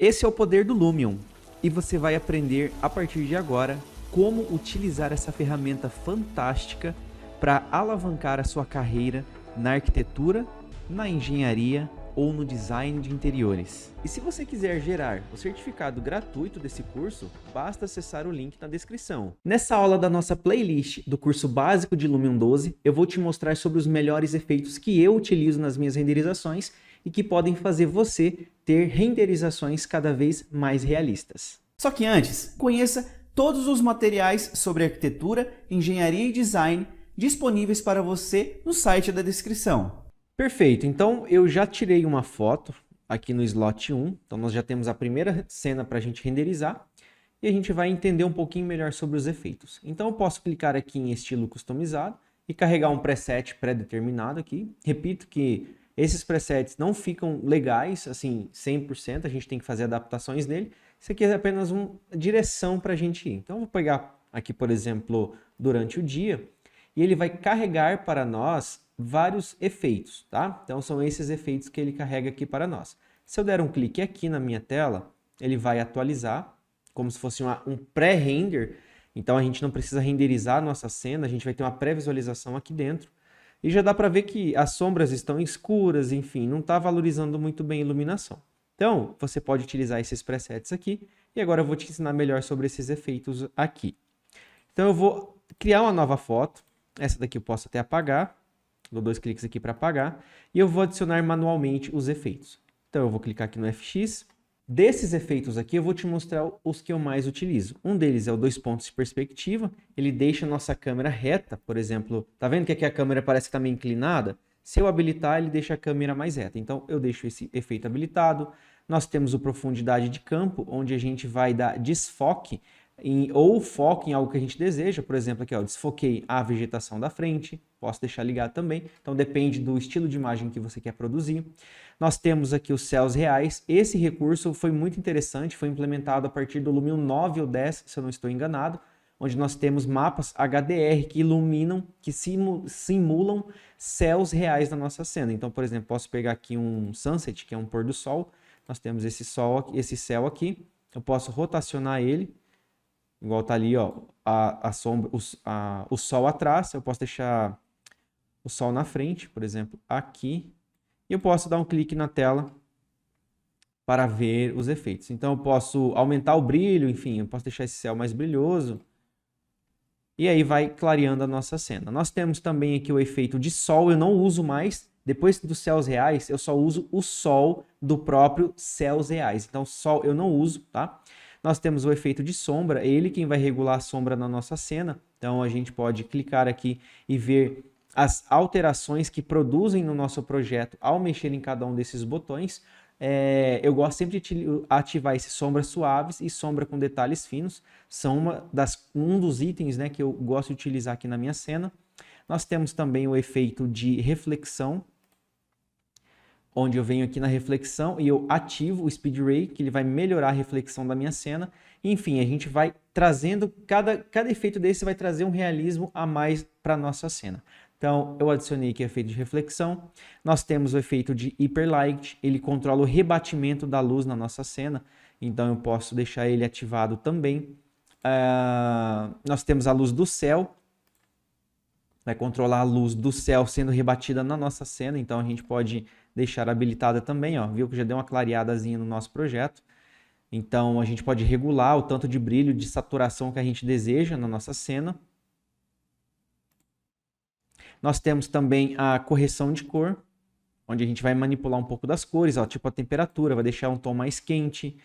Esse é o poder do Lumion e você vai aprender a partir de agora como utilizar essa ferramenta fantástica para alavancar a sua carreira na arquitetura, na engenharia ou no design de interiores. E se você quiser gerar o certificado gratuito desse curso, basta acessar o link na descrição. Nessa aula da nossa playlist do curso básico de Lumion 12, eu vou te mostrar sobre os melhores efeitos que eu utilizo nas minhas renderizações e que podem fazer você ter renderizações cada vez mais realistas. Só que antes, conheça todos os materiais sobre arquitetura, engenharia e design disponíveis para você no site da descrição. Perfeito, então eu já tirei uma foto aqui no slot 1, então nós já temos a primeira cena para a gente renderizar e a gente vai entender um pouquinho melhor sobre os efeitos. Então eu posso clicar aqui em estilo customizado e carregar um preset pré-determinado aqui. Repito que esses presets não ficam legais, assim, 100%, a gente tem que fazer adaptações nele. Isso aqui é apenas uma direção para a gente ir. Então eu vou pegar aqui, por exemplo, durante o dia, e ele vai carregar para nós vários efeitos, tá? Então são esses efeitos que ele carrega aqui para nós. Se eu der um clique aqui na minha tela, ele vai atualizar, como se fosse um pré-render. Então a gente não precisa renderizar a nossa cena, a gente vai ter uma pré-visualização aqui dentro. E já dá para ver que as sombras estão escuras, enfim, não está valorizando muito bem a iluminação. Então, você pode utilizar esses presets aqui, e agora eu vou te ensinar melhor sobre esses efeitos aqui. Então eu vou criar uma nova foto, essa daqui eu posso até apagar, dou 2 cliques aqui para apagar, e eu vou adicionar manualmente os efeitos. Então eu vou clicar aqui no FX. Desses efeitos aqui eu vou te mostrar os que eu mais utilizo. Um deles é o 2 pontos de perspectiva, ele deixa a nossa câmera reta, por exemplo, tá vendo que aqui a câmera parece que está meio inclinada? Se eu habilitar, ele deixa a câmera mais reta, então eu deixo esse efeito habilitado. Nós temos o profundidade de campo, onde a gente vai dar desfoque ou foco em algo que a gente deseja. Por exemplo, aqui, ó, desfoquei a vegetação da frente, posso deixar ligado também, então depende do estilo de imagem que você quer produzir. Nós temos aqui os céus reais, esse recurso foi muito interessante, foi implementado a partir do Lumion 9 ou 10, se eu não estou enganado, onde nós temos mapas HDR que iluminam, que simulam céus reais na nossa cena. Então, por exemplo, posso pegar aqui um sunset, que é um pôr do sol, nós temos esse céu aqui, eu posso rotacionar ele, igual tá ali, ó, a sombra, o sol atrás, eu posso deixar o sol na frente, por exemplo, aqui, e eu posso dar um clique na tela para ver os efeitos. Então eu posso aumentar o brilho, enfim, eu posso deixar esse céu mais brilhoso, e aí vai clareando a nossa cena. Nós temos também aqui o efeito de sol, eu não uso mais, depois dos céus reais, eu só uso o sol do próprio céus reais. Então sol eu não uso, tá? Nós temos o efeito de sombra, é ele quem vai regular a sombra na nossa cena. Então a gente pode clicar aqui e ver as alterações que produzem no nosso projeto ao mexer em cada um desses botões. Eu gosto sempre de ativar esses sombras suaves e sombra com detalhes finos. São um dos itens, né, que eu gosto de utilizar aqui na minha cena. Nós temos também o efeito de reflexão, onde eu venho aqui na reflexão e eu ativo o Speed Ray, que ele vai melhorar a reflexão da minha cena. Enfim, a gente vai trazendo, cada efeito desse vai trazer um realismo a mais para a nossa cena. Então, eu adicionei aqui o efeito de reflexão. Nós temos o efeito de Hyperlight, ele controla o rebatimento da luz na nossa cena, então eu posso deixar ele ativado também. Nós temos a luz do céu, vai controlar a luz do céu sendo rebatida na nossa cena, então a gente pode deixar habilitada também, ó, viu que já deu uma clareadazinha no nosso projeto. Então a gente pode regular o tanto de brilho, de saturação que a gente deseja na nossa cena. Nós temos também a correção de cor, onde a gente vai manipular um pouco das cores, ó, tipo a temperatura, vai deixar um tom mais quente,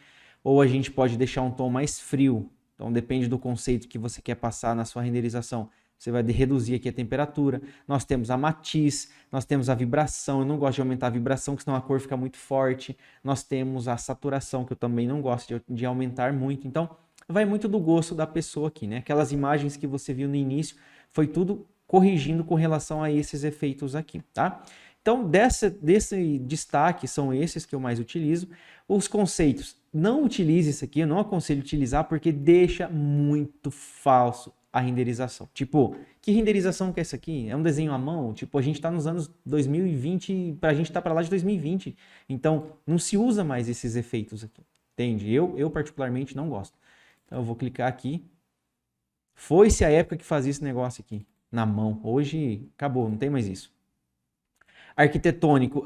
ou a gente pode deixar um tom mais frio. Então depende do conceito que você quer passar na sua renderização. Você vai reduzir aqui a temperatura. Nós temos a matiz, nós temos a vibração. Eu não gosto de aumentar a vibração, porque senão a cor fica muito forte. Nós temos a saturação, que eu também não gosto de aumentar muito. Então, vai muito do gosto da pessoa aqui, né? Aquelas imagens que você viu no início, foi tudo corrigindo com relação a esses efeitos aqui, tá? Então, desse destaque, são esses que eu mais utilizo. Os conceitos, não utilize isso aqui, eu não aconselho utilizar, porque deixa muito falso a renderização. Tipo, que renderização que é essa aqui? É um desenho à mão? Tipo, a gente está nos anos 2020, pra gente tá para lá de 2020. Então, não se usa mais esses efeitos aqui. entende? Eu particularmente não gosto. Então eu vou clicar aqui. Foi-se a época que fazia esse negócio aqui, na mão. Hoje acabou, não tem mais isso. Arquitetônico,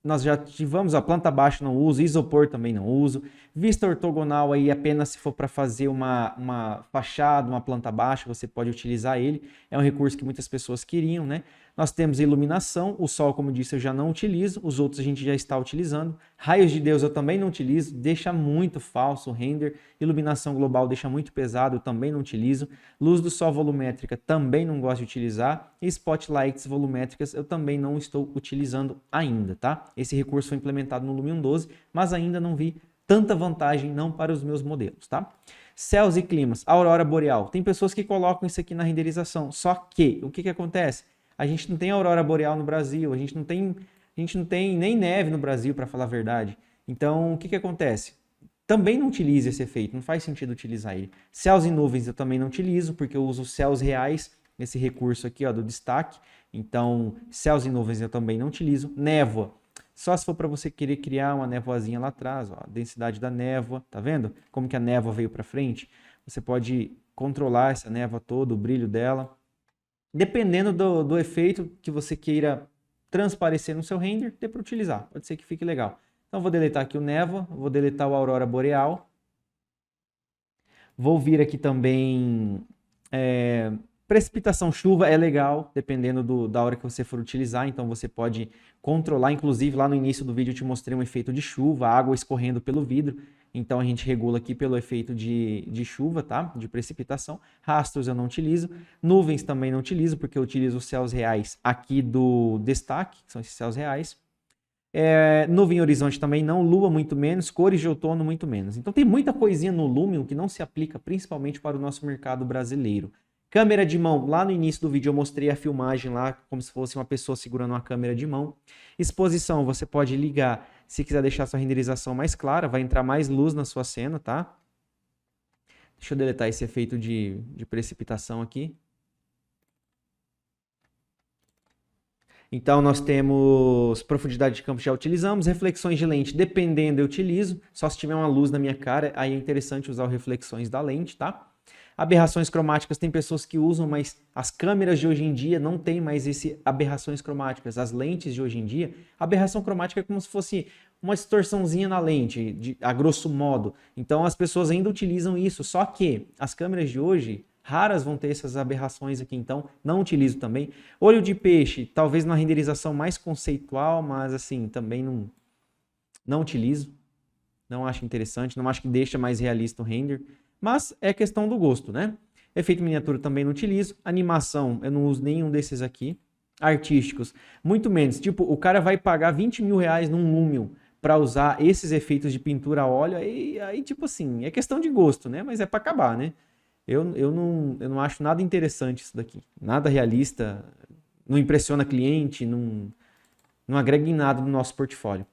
nós já tivemos a planta baixa, não uso, isopor também não uso. Vista ortogonal aí apenas se for para fazer uma fachada, uma planta baixa, você pode utilizar ele. É um recurso que muitas pessoas queriam, né? Nós temos iluminação, o sol, como eu disse, eu já não utilizo, os outros a gente já está utilizando. Raios de Deus eu também não utilizo, deixa muito falso o render. Iluminação global deixa muito pesado, eu também não utilizo. Luz do sol volumétrica também não gosto de utilizar. E spotlights volumétricas eu também não estou utilizando ainda, tá? Esse recurso foi implementado no Lumion 12, mas ainda não vi tanta vantagem não para os meus modelos, tá? Céus e climas, aurora boreal. Tem pessoas que colocam isso aqui na renderização, só que o que acontece? A gente não tem aurora boreal no Brasil, a gente não tem nem neve no Brasil, para falar a verdade. Então, o que acontece? Também não utilize esse efeito, não faz sentido utilizar ele. Céus e nuvens eu também não utilizo, porque eu uso céus reais, esse recurso aqui ó, do destaque. Então, céus e nuvens eu também não utilizo. Névoa, só se for para você querer criar uma névoazinha lá atrás, ó, a densidade da névoa, tá vendo? Como que a névoa veio para frente? Você pode controlar essa névoa toda, o brilho dela. Dependendo do efeito que você queira transparecer no seu render, dê para utilizar. Pode ser que fique legal. Então, vou deletar aqui o névoa, vou deletar o aurora boreal. Vou vir aqui também... precipitação, chuva é legal, dependendo da hora que você for utilizar. Então, você pode controlar. Inclusive, lá no início do vídeo eu te mostrei um efeito de chuva, água escorrendo pelo vidro. Então, a gente regula aqui pelo efeito de chuva, tá? De precipitação. Rastros eu não utilizo. Nuvens também não utilizo, porque eu utilizo os céus reais aqui do destaque, que são esses céus reais. Nuvem e horizonte também não. Lua muito menos. Cores de outono muito menos. Então, tem muita coisinha no Lumion que não se aplica principalmente para o nosso mercado brasileiro. Câmera de mão, lá no início do vídeo eu mostrei a filmagem lá, como se fosse uma pessoa segurando uma câmera de mão. Exposição, você pode ligar, se quiser deixar sua renderização mais clara, vai entrar mais luz na sua cena, tá? Deixa eu deletar esse efeito de precipitação aqui. Então, nós temos profundidade de campo, já utilizamos. Reflexões de lente, dependendo, eu utilizo. Só se tiver uma luz na minha cara, aí é interessante usar o reflexões da lente, tá? Aberrações cromáticas, tem pessoas que usam, mas as câmeras de hoje em dia não tem mais esse aberrações cromáticas. As lentes de hoje em dia, aberração cromática é como se fosse uma distorçãozinha na lente, a grosso modo. Então as pessoas ainda utilizam isso, só que as câmeras de hoje, raras vão ter essas aberrações aqui, então não utilizo também. Olho de peixe, talvez na renderização mais conceitual, mas assim, também não utilizo. Não acho interessante, não acho que deixa mais realista o render. Mas é questão do gosto, né? Efeito miniatura também não utilizo. Animação, eu não uso nenhum desses aqui. Artísticos, muito menos. Tipo, o cara vai pagar 20 mil reais num Lumion para usar esses efeitos de pintura a óleo. Aí, tipo assim, é questão de gosto, né? Mas é para acabar, né? Eu não acho nada interessante isso daqui. Nada realista, não impressiona cliente, não agrega em nada no nosso portfólio.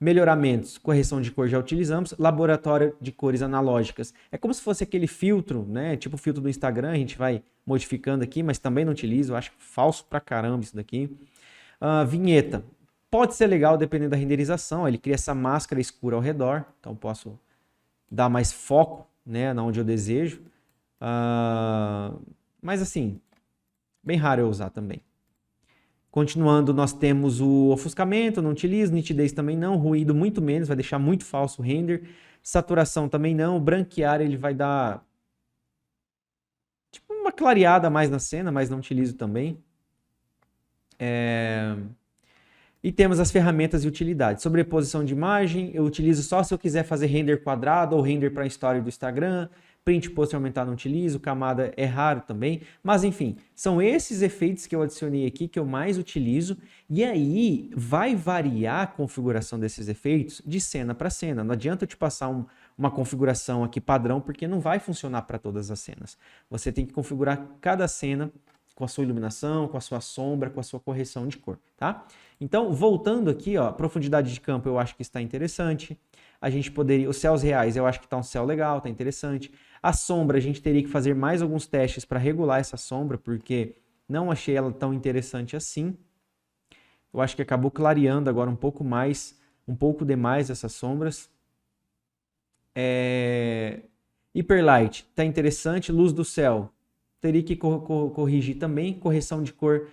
Melhoramentos, correção de cor já utilizamos, laboratório de cores analógicas. É como se fosse aquele filtro, né? Tipo o filtro do Instagram, a gente vai modificando aqui, mas também não utilizo, eu acho falso pra caramba isso daqui. Vinheta, pode ser legal dependendo da renderização, ele cria essa máscara escura ao redor, então posso dar mais foco, né, onde eu desejo. Mas assim, bem raro eu usar também. Continuando, nós temos o ofuscamento, não utilizo, nitidez também não, ruído muito menos, vai deixar muito falso o render, saturação também não, branquear ele vai dar tipo uma clareada mais na cena, mas não utilizo também. E temos as ferramentas e utilidades. Sobreposição de imagem, eu utilizo só se eu quiser fazer render quadrado ou render para a história do Instagram. Print post aumentar não utilizo, camada é raro também. Mas enfim, são esses efeitos que eu adicionei aqui que eu mais utilizo. E aí vai variar a configuração desses efeitos de cena para cena. Não adianta eu te passar uma configuração aqui padrão, porque não vai funcionar para todas as cenas. Você tem que configurar cada cena com a sua iluminação, com a sua sombra, com a sua correção de cor, tá? Então, voltando aqui, ó, profundidade de campo eu acho que está interessante. A gente poderia, os céus reais eu acho que está um céu legal, está interessante. A sombra a gente teria que fazer mais alguns testes para regular essa sombra, porque não achei ela tão interessante assim. Eu acho que acabou clareando agora um pouco mais um pouco demais essas sombras. Hyperlight, tá interessante. Luz do céu, teria que corrigir também. Correção de cor,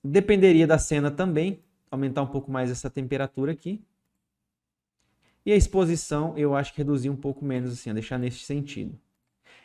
dependeria da cena também. Aumentar um pouco mais essa temperatura aqui. E a exposição, eu acho que reduzir um pouco menos, assim, deixar nesse sentido.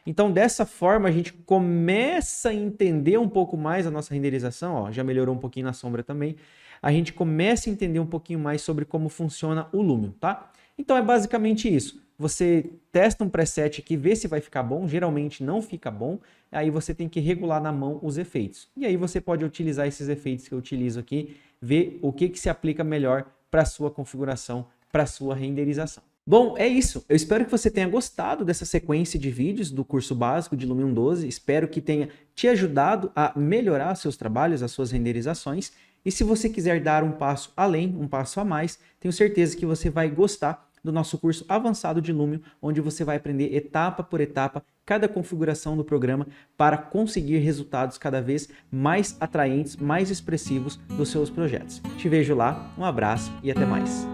Então, dessa forma, a gente começa a entender um pouco mais a nossa renderização. Ó, já melhorou um pouquinho na sombra também. A gente começa a entender um pouquinho mais sobre como funciona o Lumion, tá? Então, é basicamente isso. Você testa um preset aqui, vê se vai ficar bom. Geralmente não fica bom. Aí você tem que regular na mão os efeitos. E aí você pode utilizar esses efeitos que eu utilizo aqui, ver o que se aplica melhor para a sua configuração, para a sua renderização. Bom, é isso. Eu espero que você tenha gostado dessa sequência de vídeos do curso básico de Lumion 12. Espero que tenha te ajudado a melhorar seus trabalhos, as suas renderizações. E se você quiser dar um passo além, um passo a mais, tenho certeza que você vai gostar do nosso curso avançado de Lumion, onde você vai aprender etapa por etapa cada configuração do programa para conseguir resultados cada vez mais atraentes, mais expressivos dos seus projetos. Te vejo lá, um abraço e até mais.